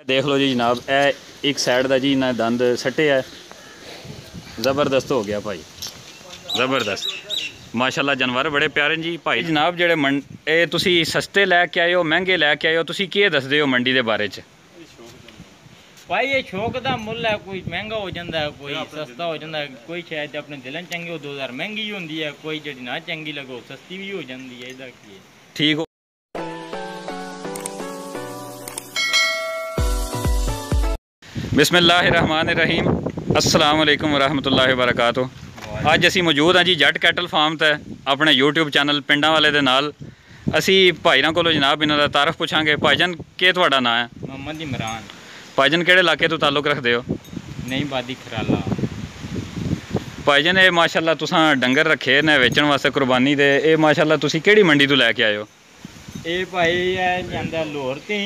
देख लो जी जनाब, ए एक साइड का जी इन्हें दंद सट्टे है, ज़बरदस्त हो गया भाई, ज़बरदस्त माशाल्लाह। जानवर बड़े प्यारे जी भाई। जनाब जेड़े तुसी सस्ते लैके आए हो महंगे लैके आए हो, तुसी की दसदे हो मंडी के बारे च? भाई ये शौक का मुल है, कोई महंगा हो जाता है, कोई सस्ता हो जाता है, कोई शायद अपने दिल चंगी हो 2000 महंगी होती है, कोई जी ना चंगी लगो सस्ती भी हो जाती है। इहदा की ठीक हो। बिस्मिल्लाहिर्रहमानिर्रहीम, अस्सलाम वालेकुम वरहमतुल्लाहि वबरकातुह। अज असी मौजूद हाँ जी जट कैटल फार्म ते अपने यूट्यूब चैनल पिंडा वाले दे नाल। असी भाईरां कोलों जनाब इन्हां दा तारफ पुछांगे। भाईजान के तुहाडा नाम है? मोहम्मद इमरान। भाईजान केड़े इलाके तो ताल्लुक रखदे हो? नई बादी खराला। भाईजान ये माशाल्लाह तुसां डंगर रखे ने वेचण वास्ते कुर्बानी दे, ये माशाल्लाह तुसी केड़ी मंडी तो लैके आए हो? ये भाई है जांदा लाहौर ते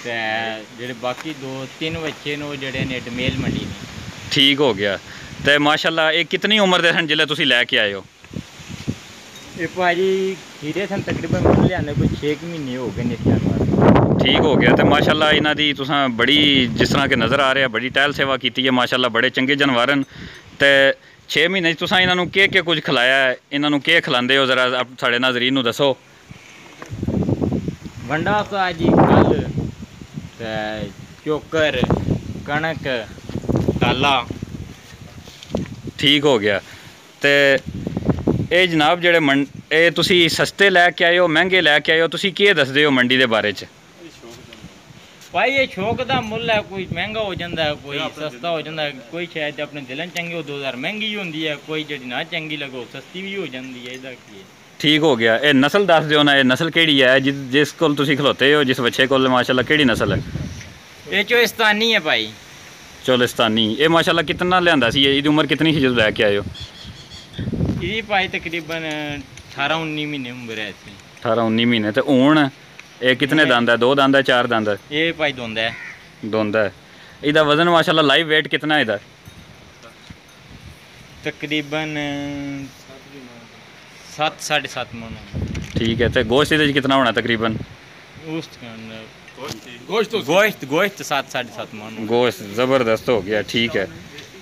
जेडे बाकी 2-3 बच्चे ने जेडे ने डमेल मंडी ने। ठीक हो गया। तो माशाल्लाह ये कितनी उम्र दे सन जिल्ले तुसी लैके आए हो? ये भाजी खीरे सन तकरीबन मुल लियाने कोई 6 महीने हो गए ने इस जानवर। ठीक हो गया। तो माशाल्लाह इन्हां दी तुसां बड़ी जिस तरह के नज़र आ रहा है बड़ी टहल सेवा की है माशाल्लाह, बड़े चंगे जानवर न। तो 6 महीने तुसां इन्हां नूं के कुछ खिलाया है, इन्हां नूं के खिलांदे हो जरा साडे नाज़रीन नूं दसो। वंडा सा जी कल चोकर कणक काला। ठीक हो गया। तो ये जनाब जेडे ये तुसी सस्ते लैके आए हो महंगे लैके आए हो, तुसी की दसदे हो मंडी के बारे च? भाई ये शौक का मुल है, कोई महंगा हो जाता है, कोई सस्ता हो जाता है, कोई शायद अपने दिल चंगी हो 2000 महंगी होती है, कोई जी ना चंगी लगो सस्ती भी हो जाती है। इहदा की ठीक हो गया। ये नस्ल दस दो ना, ये नस्ल केड़ी है जिस कोल तुसी खलोते हो, जिस बच्चे कोल माशाल्लाह केड़ी नस्ल है? ये चोलिस्तानी है भाई। चोलिस्तानी। ये माशाल्लाह कितना लियांदा सी, इसदी उम्र कितनी सी जब लैके आए हो? ये भाई तकरीबन 18-19 महीने उम्र है इसकी। 18-19 महीने। तो हुण ये कितने दंद है? 2 दंद है 4 दंद है? ये भाई दोंदा है। दोंदा है। इसदा वजन माशाल्लाह लाइव वेट कितना है इहदा? तकरीबन 7-7.5 मन। ठीक है। तो गोश्त इहदे कितना होना तकरीबन? गोश्त 7-7.5 मन। गोश्त ज़बरदस्त हो गया। ठीक है।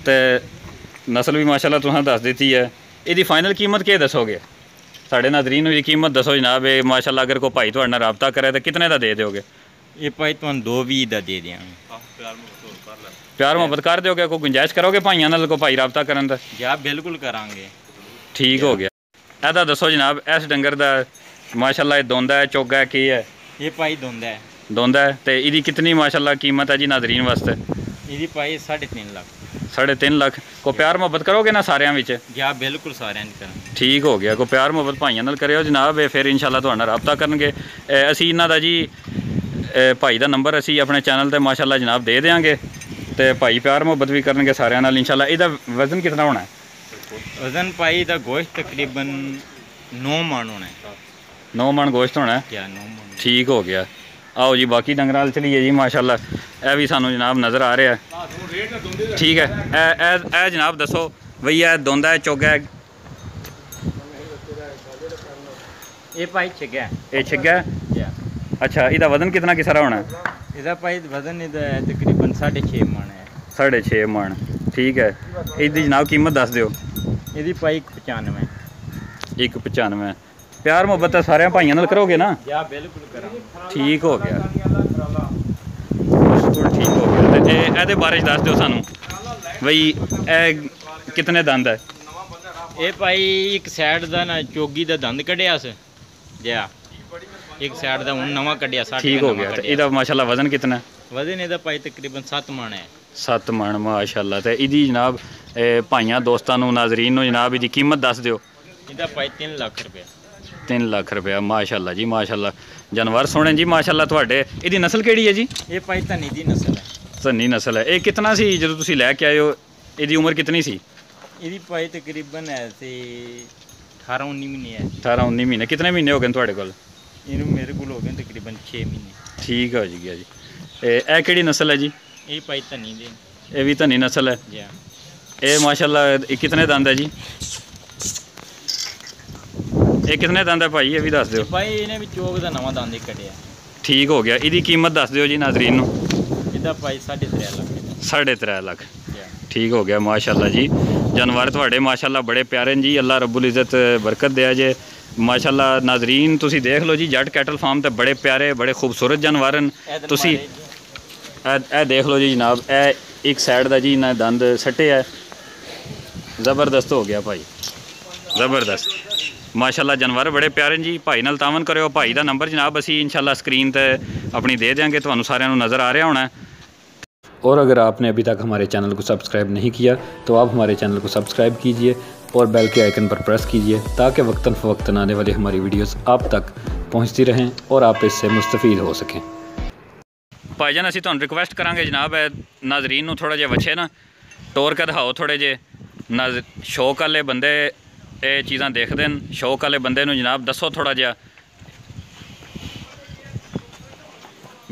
तो नस्ल भी माशाल्लाह तुहां दस दी है। इसदी फाइनल कीमत क्या दसोगे? साढ़े नाज़रीन की कीमत दसो जनाब। ये माशाल्लाह अगर कोई भाई तुहाडे नाल राबता करे तो कितने का दे दोगे? ये भाई तुहानू 220 का दे देंगे। प्यार मोहब्बत कर दोगे? कोई गुंजाइश करोगे भाइयों नाल, कोई भाई राबता करन दा? या बिल्कुल करांगे। ठीक हो गया। एदा दसो जनाब, इस डंगर दा माशाल्लाह ये दोंदा है चोगा है की है? ये भाई दोंदा है। दोंदा है। तो इसकी कितनी माशाल्लाह कीमत है जी नाज़रीन वास्ते? ये भाई 3.5 लाख। 3.5 लाख। को प्यार मोहब्बत करोगे ना सारिਆਂ ਵਿੱਚ? या बिल्कुल सारिਆਂ ने करांगे। ठीक हो गया। को प्यार मोहब्बत भाइयों नाल करियो जनाब, फिर इंशाल्लाह तुहाडे नाल राबता करनगे। असी इन्हां दा जी भाई दा नंबर असी अपने चैनल ते माशाल्लाह जनाब दे देंगे, तो भाई प्यार मोहब्बत भी करनगे सारिਆਂ नाल इंशाल्लाह। इहदा वजन कितना होना है? वजन भाई दा गोश्त तकरीबन 9 मन होना है। 9 मन गोश्त होना है? क्या 9 मन। ठीक हो गया। आओ जी बाकी डंगर वाल चलीए जी। माशाल्लाह यह भी सानू जनाब नज़र आ रहा है। ठीक है। ए जनाब दसो भैया दोंदा है चोगा है? ये भाई छिग्गा है। ये छिग्गा है? अच्छा। इसका वजन कितना की सारा होना है? इसका भाई वजन तकरीबन 6.5 मन है। 6.5 मन। ठीक है। इसकी जनाब कीमत दस दो। ये भाई 95। 195। प्यार मोहब्बत तो सारे भाइयों नाल करोगे ना? या बिल्कुल करांगे। ठीक हो गया। बिल्कुल ठीक हो गया। तो ये बारे दस दो सानू बई ए कितने दंद है? ये भाई एक साइड का ना चोगी का दंद कढ़िया जया, एक साइड का हूँ नवा कढ़िया। ठीक हो गया। तो इसका माशाल्लाह वजन कितना है? वजन इसका भाई तकरीबन 7 मन है। 7 मन माशाल्लाह। तो इसकी जनाब भाइयों दोस्तों नाजरीन नूं जनाब इसकी कीमत दस दो। इसका भाई 3 लाख रुपया। 3 लाख रुपया। माशाल्लाह जी माशाल्लाह। जानवर सोने जी माशाल्लाह। तुहाडे इसकी नस्ल केड़ी है जी? ये भाई धनी दी नस्ल है। धनी नस्ल है। ये कितना सी जो तुसी लैके आए हो? इसकी उम्र कितनी सी? ये भाई तकरीबन है 18-19 महीने है। 18-19 महीने। कितने महीने हो गए तुहाडे कोल? इनू मेरे को हो गए तकरीबन 6 महीने। ठीक हो गया जी। ये केड़ी नस्ल है जी? ये भाई धनी दे। ये भी धनी नस्ल है। ये माशाल्लाह कितने दंद है जी? ये कितने दंद है भाई? ये भी दस दो भाई। इन्हें भी चोक का नवा दंद ही कटिया। ठीक हो गया। ਇਹਦੀ कीमत दस ਦਿਓ जी नाजरीन ਨੂੰ। ਇਹਦਾ ਭਾਈ 3.5 ਲੱਖ ਦਾ। 3.5 ਲੱਖ ठीक हो गया माशाल्लाह जी। जानवर ਤੁਹਾਡੇ माशाल्लाह बड़े प्यारे ने जी। अल्लाह रब्बुल इज़्ज़त बरकत दिया जे माशाल्लाह। नाजरीन तुसी देख लो जी जट कैटल फार्म ते बड़े प्यारे बड़े खूबसूरत जानवर हैं। तुसी ए देख लो जी जनाब, ए एक साइड का जी इन्हें दंद सट्टे है, ज़बरदस्त हो गया भाई, ज़बरदस्त माशाल्लाह। जानवर बड़े प्यारे जी। भाई नाल तावन करो। भाई का नंबर जनाब असी इंशाल्लाह स्क्रीन पर अपनी दे देंगे, तुहानू सारिਆਂ ਨੂੰ नज़र आ रहा होना है। और अगर आपने अभी तक हमारे चैनल को सब्सक्राइब नहीं किया तो आप हमारे चैनल को सब्सक्राइब कीजिए और बेल के आइकन पर प्रेस कीजिए ताकि वक्तन फ़वक्तन आने वाली हमारी वीडियोस आप तक पहुंचती रहें और आप इससे मुस्तफ़ीद हो सकें। भाईजान असी तुहानू रिक्वेस्ट करांगे जनाब नाजरीन नू थोड़ा जिहा वच्छे ना टोर के दिखाओ थोड़े जे शौक वाले बंदे ये चीज़ां देखते हैं। शौक वाले बंदे नू जनाब दसो थोड़ा जिहा।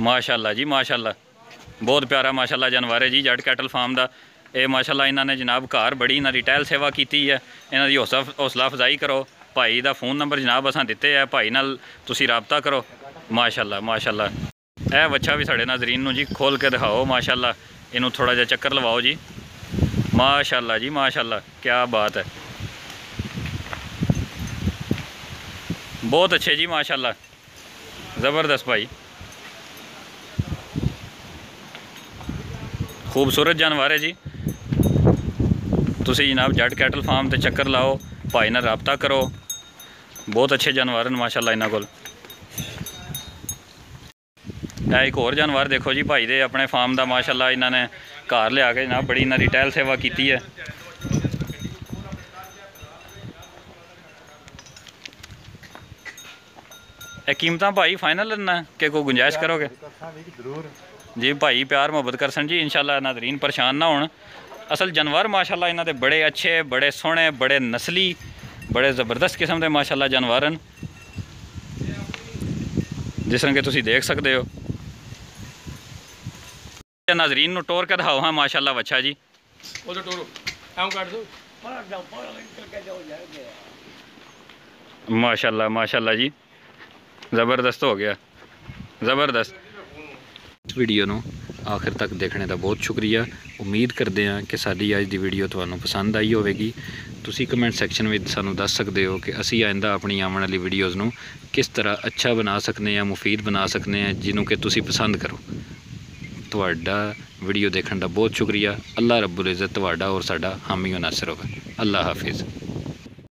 माशाल्लाह जी माशाल्लाह, बहुत प्यारा माशाल्लाह जानवर है जी जट कैटल फार्म का। ये माशाल्लाह इन्होंने जनाब घर बड़ी इन्हों की टहल सेवा की है। इन्हों की हौसला अफजाई करो। भाई का फ़ोन नंबर जनाब असां दिते है, भाई नाल तुसी राबता करो। माशाल्लाह माशाल्लाह। यह बच्चा भी साढ़े नाजरीन नू जी खोल के दिखाओ माशाल्लाह, इनू थोड़ा जिहा चक्कर लवाओ जी। माशाल्लाह जी माशाल्लाह, क्या बात है, बहुत अच्छे जी माशाल्लाह, ज़बरदस्त भाई, खूबसूरत जानवर है जी। तुसी जनाब जट कैटल फार्म ते चक्कर लाओ, भाई नाल राबता करो। बहुत अच्छे जानवर हैं माशाल्लाह इन्हां कोल। एक होर जानवर देखो जी भाई दे अपने फार्म का माशाल्लाह इन्होंने घर लिया के जनाब बड़ी इन्हां दी टहल सेवा की है। कीमतां भाई फाइनल ना कि कोई गुंजाइश करोगे जी? भाई प्यार मुहब्बत कर सन जी इंशाल्लाह, नाजरीन परेशान ना होन। असल जानवर माशाल्लाह इन्हां दे बड़े अच्छे बड़े सोहने बड़े नस्ली बड़े ज़बरदस्त किस्म के माशाल्लाह जानवर हैं, जिस तरह के तुसी देख सकते हो। नाजरीन नू टोर के दिखाओ हाँ माशाल्लाह बच्चा जी। माशाल्लाह माशाल्लाह जी, ज़बरदस्त हो गया, ज़बरदस्त। इस वीडियो नू आखिर तक देखने का बहुत शुक्रिया। उम्मीद करते हैं कि साडी अज की वीडियो तुहानू पसंद आई होगी। तुसी कमेंट सैक्शन में सानू दस सकते हो कि असी आइंदा अपनी आने वाली वीडियोज़ नू किस तरह अच्छा बना सकने हैं, मुफीद बना सकने हैं, जिन्हों कि तुसी पसंद करो। तुहाडा वीडियो देखने का बहुत शुक्रिया। अल्लाह रब्बुल इज़्ज़त तुहाडा और साडा हामी और नासिर होवे। अल्लाह हाफिज़।